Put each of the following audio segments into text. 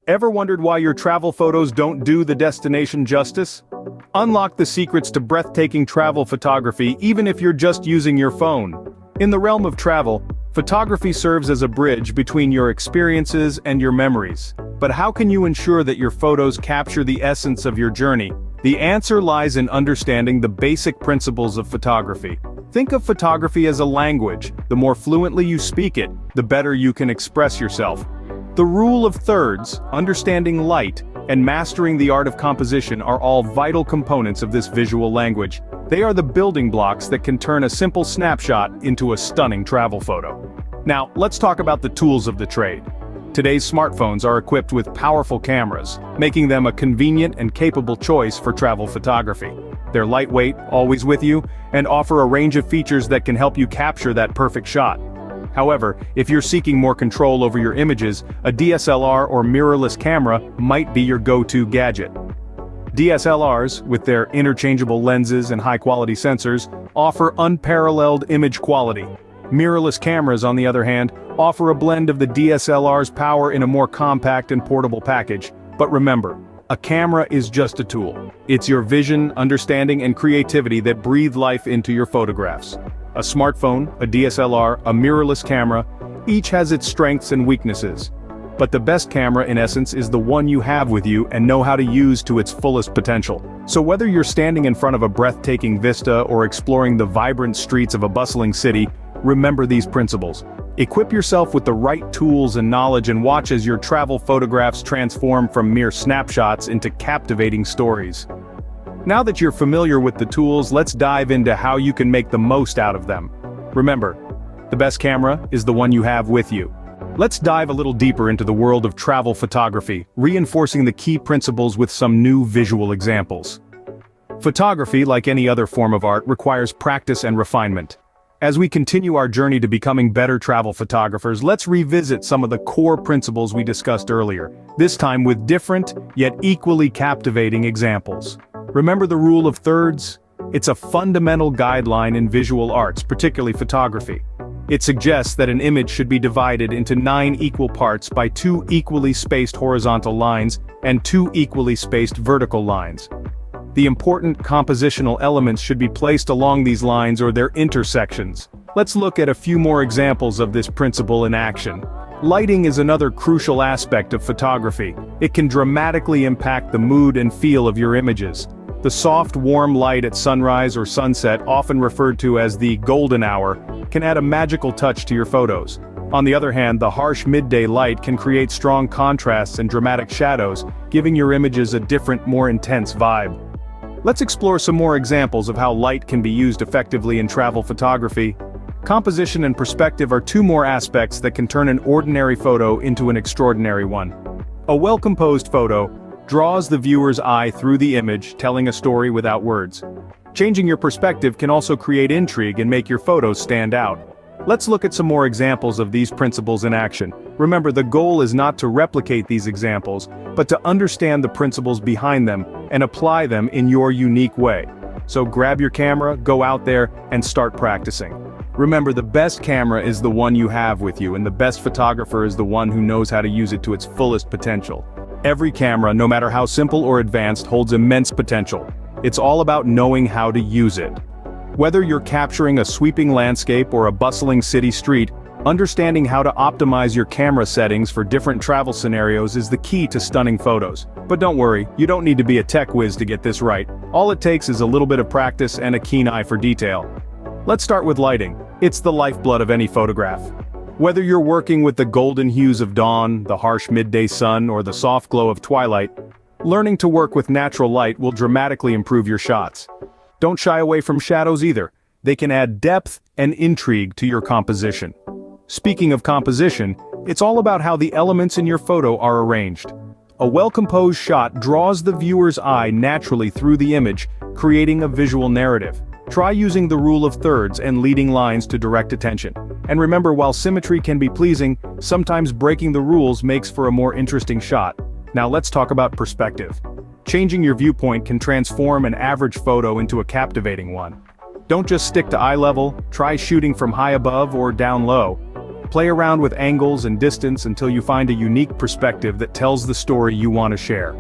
Ever wondered why your travel photos don't do the destination justice? Unlock the secrets to breathtaking travel photography even if you're just using your phone. In the realm of travel, photography serves as a bridge between your experiences and your memories. But how can you ensure that your photos capture the essence of your journey? The answer lies in understanding the basic principles of photography. Think of photography as a language. The more fluently you speak it, the better you can express yourself. The rule of thirds, understanding light, and mastering the art of composition are all vital components of this visual language. They are the building blocks that can turn a simple snapshot into a stunning travel photo. Now, let's talk about the tools of the trade. Today's smartphones are equipped with powerful cameras, making them a convenient and capable choice for travel photography. They're lightweight, always with you, and offer a range of features that can help you capture that perfect shot. However, if you're seeking more control over your images, a DSLR or mirrorless camera might be your go-to gadget. DSLRs, with their interchangeable lenses and high-quality sensors, offer unparalleled image quality. Mirrorless cameras, on the other hand, offer a blend of the DSLR's power in a more compact and portable package. But remember, a camera is just a tool. It's your vision, understanding, and creativity that breathe life into your photographs. A smartphone, a DSLR, a mirrorless camera, each has its strengths and weaknesses. But the best camera, in essence, is the one you have with you and know how to use to its fullest potential. So whether you're standing in front of a breathtaking vista or exploring the vibrant streets of a bustling city, remember these principles. Equip yourself with the right tools and knowledge and watch as your travel photographs transform from mere snapshots into captivating stories. Now that you're familiar with the tools, let's dive into how you can make the most out of them. Remember, the best camera is the one you have with you. Let's dive a little deeper into the world of travel photography, reinforcing the key principles with some new visual examples. Photography, like any other form of art, requires practice and refinement. As we continue our journey to becoming better travel photographers, let's revisit some of the core principles we discussed earlier, this time with different, yet equally captivating examples. Remember the rule of thirds? It's a fundamental guideline in visual arts, particularly photography. It suggests that an image should be divided into 9 equal parts by 2 equally spaced horizontal lines and 2 equally spaced vertical lines. The important compositional elements should be placed along these lines or their intersections. Let's look at a few more examples of this principle in action. Lighting is another crucial aspect of photography. It can dramatically impact the mood and feel of your images. The soft, warm light at sunrise or sunset, often referred to as the golden hour, can add a magical touch to your photos. On the other hand, the harsh midday light can create strong contrasts and dramatic shadows, giving your images a different, more intense vibe. Let's explore some more examples of how light can be used effectively in travel photography. Composition and perspective are 2 more aspects that can turn an ordinary photo into an extraordinary one. A well-composed photo draws the viewer's eye through the image, telling a story without words. Changing your perspective can also create intrigue and make your photos stand out. Let's look at some more examples of these principles in action. Remember, the goal is not to replicate these examples, but to understand the principles behind them and apply them in your unique way. So grab your camera, go out there, and start practicing. Remember, the best camera is the one you have with you, and the best photographer is the one who knows how to use it to its fullest potential. Every camera, no matter how simple or advanced, holds immense potential. It's all about knowing how to use it. Whether you're capturing a sweeping landscape or a bustling city street, understanding how to optimize your camera settings for different travel scenarios is the key to stunning photos. But don't worry, you don't need to be a tech whiz to get this right. All it takes is a little bit of practice and a keen eye for detail. Let's start with lighting. It's the lifeblood of any photograph. Whether you're working with the golden hues of dawn, the harsh midday sun, or the soft glow of twilight, learning to work with natural light will dramatically improve your shots. Don't shy away from shadows either. They can add depth and intrigue to your composition. Speaking of composition, it's all about how the elements in your photo are arranged. A well-composed shot draws the viewer's eye naturally through the image, creating a visual narrative. Try using the rule of thirds and leading lines to direct attention. And remember, while symmetry can be pleasing, sometimes breaking the rules makes for a more interesting shot. Now let's talk about perspective. Changing your viewpoint can transform an average photo into a captivating one. Don't just stick to eye level, try shooting from high above or down low. Play around with angles and distance until you find a unique perspective that tells the story you want to share.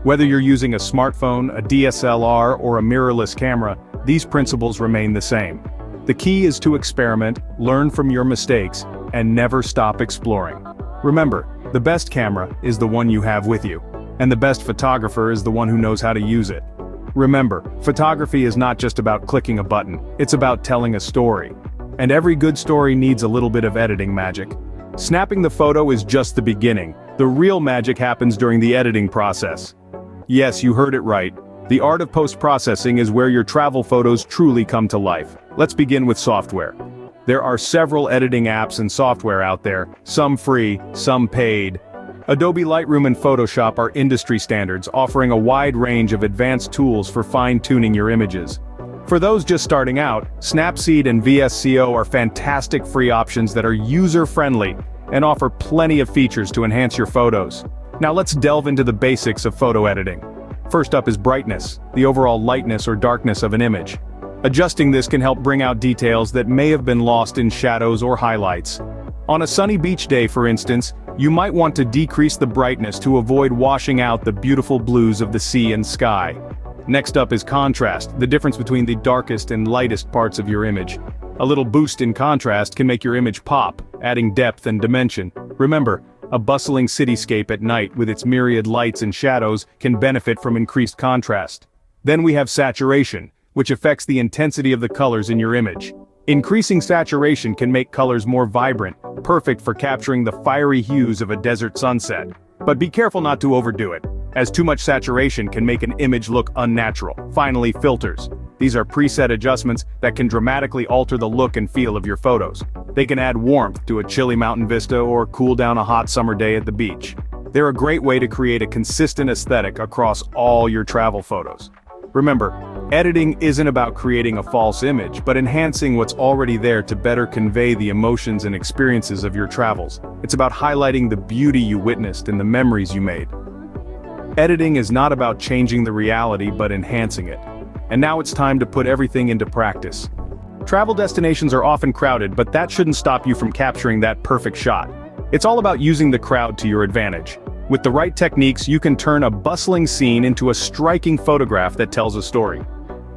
Whether you're using a smartphone, a DSLR, or a mirrorless camera, these principles remain the same. The key is to experiment, learn from your mistakes, and never stop exploring. Remember, the best camera is the one you have with you, and the best photographer is the one who knows how to use it. Remember, photography is not just about clicking a button, it's about telling a story. And every good story needs a little bit of editing magic. Snapping the photo is just the beginning. The real magic happens during the editing process. Yes, you heard it right. The art of post-processing is where your travel photos truly come to life. Let's begin with software. There are several editing apps and software out there, some free, some paid. Adobe Lightroom and Photoshop are industry standards, offering a wide range of advanced tools for fine-tuning your images. For those just starting out, Snapseed and VSCO are fantastic free options that are user-friendly and offer plenty of features to enhance your photos. Now let's delve into the basics of photo editing. First up is brightness, the overall lightness or darkness of an image. Adjusting this can help bring out details that may have been lost in shadows or highlights. On a sunny beach day, for instance, you might want to decrease the brightness to avoid washing out the beautiful blues of the sea and sky. Next up is contrast, the difference between the darkest and lightest parts of your image. A little boost in contrast can make your image pop, adding depth and dimension. Remember, a bustling cityscape at night with its myriad lights and shadows can benefit from increased contrast. Then we have saturation, which affects the intensity of the colors in your image. Increasing saturation can make colors more vibrant, perfect for capturing the fiery hues of a desert sunset. But be careful not to overdo it, as too much saturation can make an image look unnatural. Finally, filters. These are preset adjustments that can dramatically alter the look and feel of your photos. They can add warmth to a chilly mountain vista or cool down a hot summer day at the beach. They're a great way to create a consistent aesthetic across all your travel photos. Remember, editing isn't about creating a false image, but enhancing what's already there to better convey the emotions and experiences of your travels. It's about highlighting the beauty you witnessed and the memories you made. Editing is not about changing the reality, but enhancing it. And now it's time to put everything into practice. Travel destinations are often crowded, but that shouldn't stop you from capturing that perfect shot. It's all about using the crowd to your advantage. With the right techniques, you can turn a bustling scene into a striking photograph that tells a story.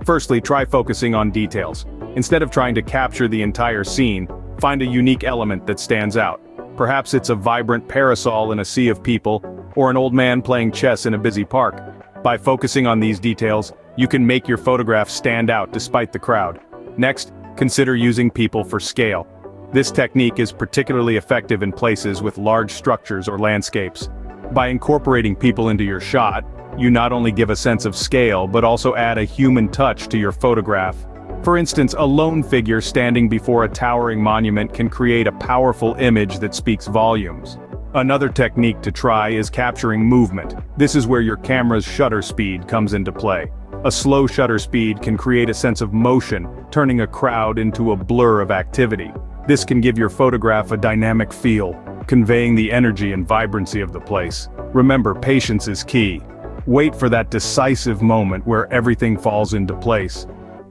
Firstly, try focusing on details. Instead of trying to capture the entire scene, find a unique element that stands out. Perhaps it's a vibrant parasol in a sea of people, or an old man playing chess in a busy park. By focusing on these details, you can make your photograph stand out despite the crowd. Next, consider using people for scale. This technique is particularly effective in places with large structures or landscapes. By incorporating people into your shot, you not only give a sense of scale but also add a human touch to your photograph. For instance, a lone figure standing before a towering monument can create a powerful image that speaks volumes. Another technique to try is capturing movement. This is where your camera's shutter speed comes into play. A slow shutter speed can create a sense of motion, turning a crowd into a blur of activity. This can give your photograph a dynamic feel, conveying the energy and vibrancy of the place. Remember, patience is key. Wait for that decisive moment where everything falls into place.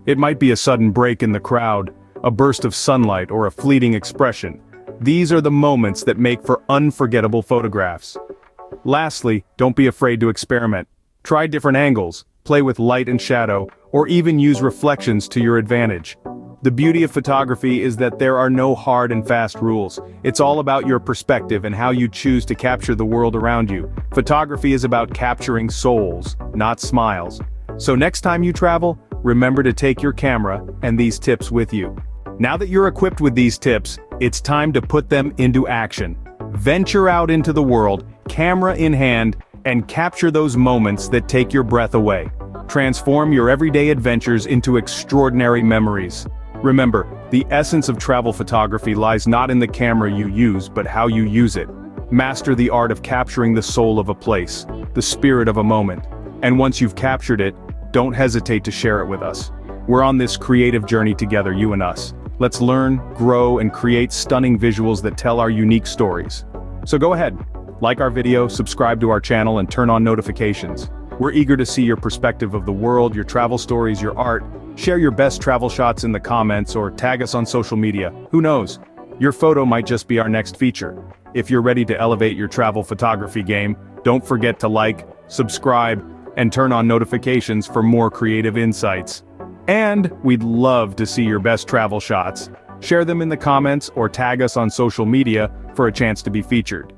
It might be a sudden break in the crowd, a burst of sunlight, or a fleeting expression. These are the moments that make for unforgettable photographs. Lastly, don't be afraid to experiment. Try different angles, play with light and shadow, or even use reflections to your advantage. The beauty of photography is that there are no hard and fast rules. It's all about your perspective and how you choose to capture the world around you. Photography is about capturing souls, not smiles. So next time you travel, remember to take your camera and these tips with you. Now that you're equipped with these tips, it's time to put them into action. Venture out into the world, camera in hand, and capture those moments that take your breath away. Transform your everyday adventures into extraordinary memories. Remember, the essence of travel photography lies not in the camera you use, but how you use it. Master the art of capturing the soul of a place, the spirit of a moment. And once you've captured it, don't hesitate to share it with us. We're on this creative journey together, you and us. Let's learn, grow, and create stunning visuals that tell our unique stories. So go ahead, like our video, subscribe to our channel, and turn on notifications. We're eager to see your perspective of the world, your travel stories, your art. Share your best travel shots in the comments or tag us on social media. Who knows? Your photo might just be our next feature. If you're ready to elevate your travel photography game, don't forget to like, subscribe, and turn on notifications for more creative insights. And we'd love to see your best travel shots. Share them in the comments or tag us on social media for a chance to be featured.